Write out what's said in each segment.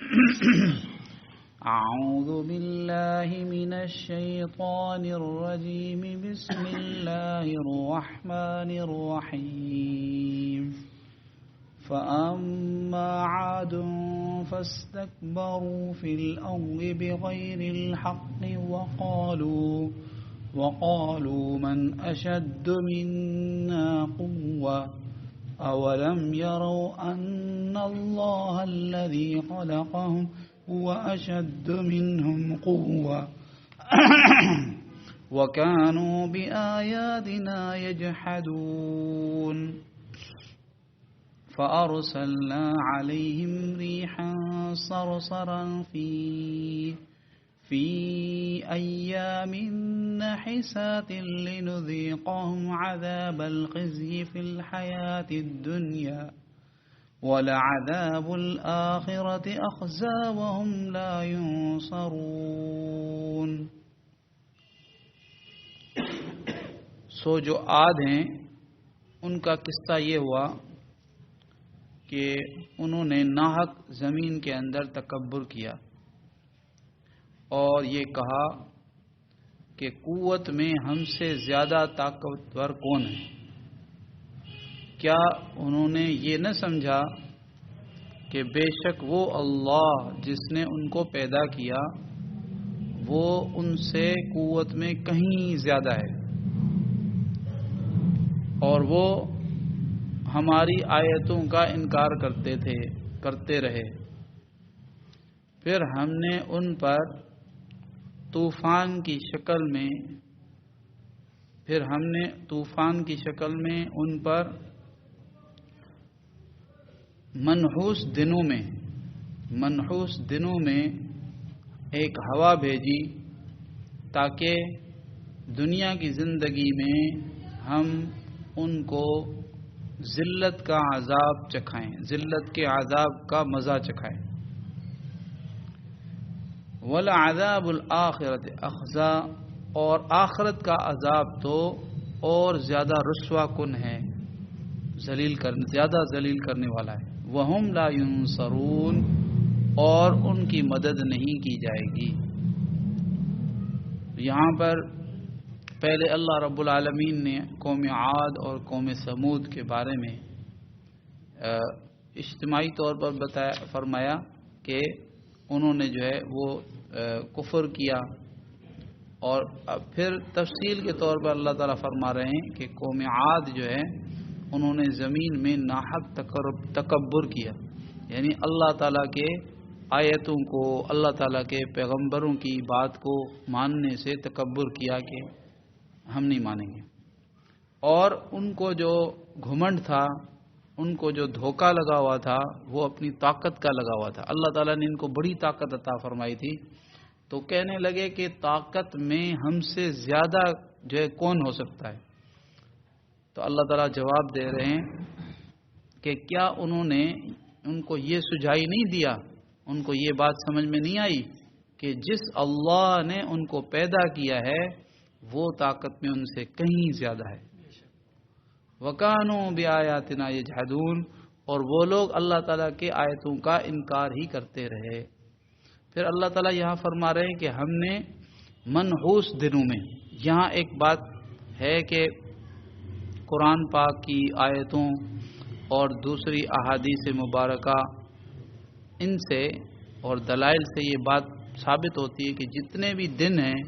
أعوذ بالله من الشيطان الرجيم بسم الله الرحمن الرحيم فأما عاد فاستكبروا في الأرض بغير الحق وقالوا من أشد منا قوة أولم يروا أن الله الذي خلقهم هو أشد منهم قوة وكانوا بآياتنا يجحدون فأرسلنا عليهم ريحا صرصرا في أيام نحسات لنذيقهم عذاب الخزي في الحياة الدنيا وَلَعَذَابُ الْآخِرَةِ أَخْزَىٰ وَهُمْ لَا يُنصَرُونَ۔ سو جو عاد ہیں ان کا قصہ یہ ہوا کہ انہوں نے ناحق زمین کے اندر تکبر کیا اور یہ کہا کہ قوت میں ہم سے زیادہ طاقتور کون ہے۔ کیا انہوں نے یہ نہ سمجھا کہ بے شک وہ اللہ جس نے ان کو پیدا کیا وہ ان سے قوت میں کہیں زیادہ ہے اور وہ ہماری آیتوں کا انکار کرتے رہے۔ پھر ہم نے ان پر طوفان کی شکل میں ان پر منحوس دنوں میں ایک ہوا بھیجی تاکہ دنیا کی زندگی میں ہم ان کو ذلت کے عذاب کا مزہ چکھائیں۔ وَلَعَذَابُ الْآخِرَةِ أَخْزَىٰ اور آخرت کا عذاب تو اور زیادہ رسوا کن ہے، زیادہ ذلیل کرنے والا ہے۔ وَهُمْ لَا يُنصَرُونَ اور ان کی مدد نہیں کی جائے گی۔ یہاں پر پہلے اللہ رب العالمین نے قوم عاد اور قوم ثمود کے بارے میں اجتماعی طور پر فرمایا کہ انہوں نے جو ہے وہ کفر کیا، اور پھر تفصیل کے طور پر اللہ تعالیٰ فرما رہے ہیں کہ قوم عاد جو ہے انہوں نے زمین میں ناحق تکبر کیا، یعنی اللہ تعالیٰ کے آیتوں کو، اللہ تعالیٰ کے پیغمبروں کی بات کو ماننے سے تکبر کیا کہ ہم نہیں مانیں گے، اور ان کو جو گھمنڈ تھا، ان کو جو دھوکہ لگا ہوا تھا وہ اپنی طاقت کا لگا ہوا تھا۔ اللہ تعالیٰ نے ان کو بڑی طاقت عطا فرمائی تھی تو کہنے لگے کہ طاقت میں ہم سے زیادہ جو ہے کون ہو سکتا ہے۔ تو اللہ تعالیٰ جواب دے رہے ہیں کہ کیا انہوں نے ان کو یہ سجھائی نہیں دیا، ان کو یہ بات سمجھ میں نہیں آئی کہ جس اللہ نے ان کو پیدا کیا ہے وہ طاقت میں ان سے کہیں زیادہ ہے۔ وَكَانُوا بِآيَاتِنَا يَجْحَدُونَ اور وہ لوگ اللہ تعالیٰ کے آیتوں کا انکار ہی کرتے رہے۔ پھر اللہ تعالیٰ یہاں فرما رہے ہیں کہ ہم نے منحوس دنوں میں، یہاں ایک بات ہے کہ قرآن پاک کی آیتوں اور دوسری احادیث مبارکہ ان سے اور دلائل سے یہ بات ثابت ہوتی ہے کہ جتنے بھی دن ہیں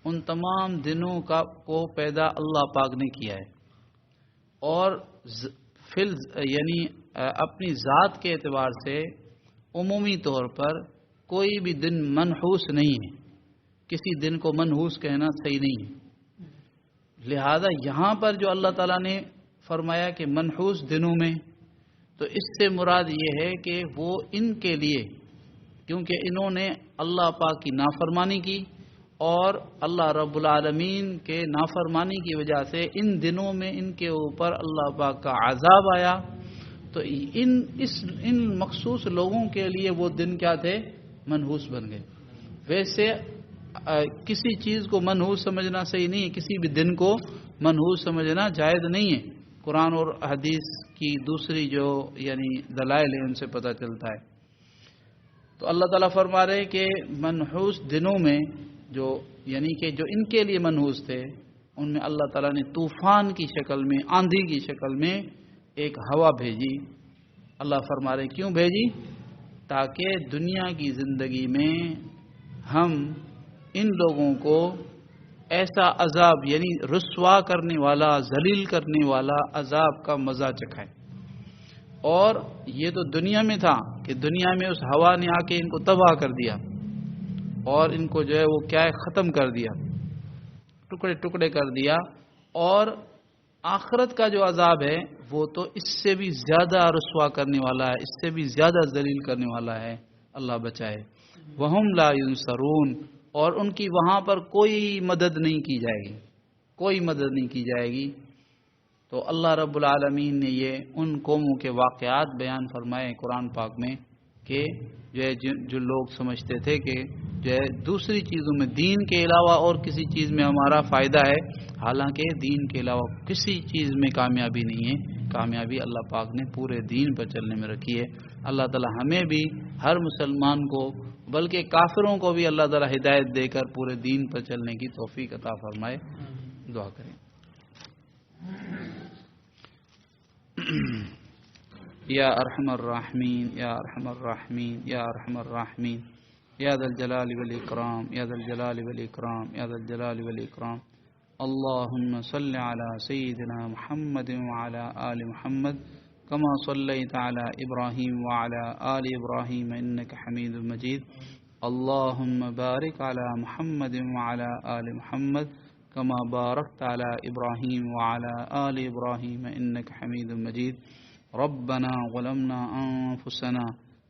ان تمام دنوں کو پیدا اللہ پاک نے کیا ہے، اور یعنی اپنی ذات کے اعتبار سے عمومی طور پر کوئی بھی دن منحوس نہیں ہے، کسی دن کو منحوس کہنا صحیح نہیں ہے۔ لہذا یہاں پر جو اللہ تعالیٰ نے فرمایا کہ منحوس دنوں میں، تو اس سے مراد یہ ہے کہ وہ ان کے لیے، کیونکہ انہوں نے اللہ پاک کی نافرمانی کی اور اللہ رب العالمین کے نافرمانی کی وجہ سے ان دنوں میں ان کے اوپر اللہ پاک کا عذاب آیا، تو ان مخصوص لوگوں کے لیے وہ دن کیا تھے؟ منحوس بن گئے۔ ویسے کسی چیز کو منحوس سمجھنا صحیح نہیں ہے، کسی بھی دن کو منحوس سمجھنا جائز نہیں ہے، قرآن اور حدیث کی دوسری جو یعنی دلائل ہیں ان سے پتہ چلتا ہے۔ تو تو اللہ تعالیٰ فرما رہے کہ منحوس دنوں میں جو یعنی کہ جو ان کے لیے منحوس تھے ان میں اللہ تعالیٰ نے طوفان کی شکل میں آندھی کی شکل میں ایک ہوا بھیجی. اللہ فرما رہے کیوں بھیجی؟ تاکہ دنیا کی زندگی میں ہم ان لوگوں کو ایسا عذاب یعنی رسوا کرنے والا ذلیل کرنے والا عذاب کا مزہ چکھائیں. اور یہ تو دنیا میں تھا کہ دنیا میں اس ہوا نے آ کے ان کو تباہ کر دیا اور ان کو جو ہے وہ کیا ہے ختم کر دیا، ٹکڑے ٹکڑے کر دیا. اور آخرت کا جو عذاب ہے وہ تو اس سے بھی زیادہ رسوا کرنے والا ہے، اس سے بھی زیادہ ذلیل کرنے والا ہے. اللہ بچائے. وہم لا ینصرون، اور ان کی وہاں پر کوئی مدد نہیں کی جائے گی، کوئی مدد نہیں کی جائے گی. تو اللہ رب العالمین نے یہ ان قوموں کے واقعات بیان فرمائے قرآن پاک میں کہ جو لوگ سمجھتے تھے کہ جو ہے دوسری چیزوں میں دین کے علاوہ اور کسی چیز میں ہمارا فائدہ ہے، حالانکہ دین کے علاوہ کسی چیز میں کامیابی نہیں ہے. کامیابی اللہ پاک نے پورے دین پر چلنے میں رکھی ہے. اللہ تعالی ہمیں بھی ہر مسلمان کو بلکہ کافروں کو بھی اللہ تعالی ہدایت دے کر پورے دین پر چلنے کی توفیق عطا فرمائے. دعا کریں. یا ارحم الراحمین یا ارحم الراحمین یا ارحم الراحمین یا ذا الجلال والاکرام یا ذا الجلال والاکرام یا ذا الجلال والاکرام. اللهم صل على سيدنا محمد وعلى آل محمد كما صليت على إبراهيم وعلى آل إبراهيم إنك حميد مجيد. اللهم بارك على محمد وعلى آل محمد كما باركت على إبراهيم وعلى آل إبراهيم إنك حميد مجيد. ربنا ظلمنا أنفسنا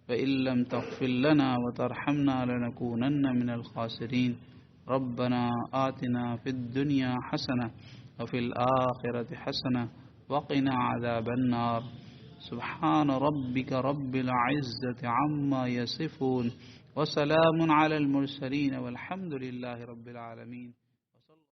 وإن لم تغفر لنا وترحمنا لنكونن من الخاسرين. ربنا آتنا في الدنيا حسنة وفي الآخرة حسنة وقنا عذاب النار. سبحان ربك رب العزة عما يصفون وسلام على المرسلين والحمد لله رب العالمين.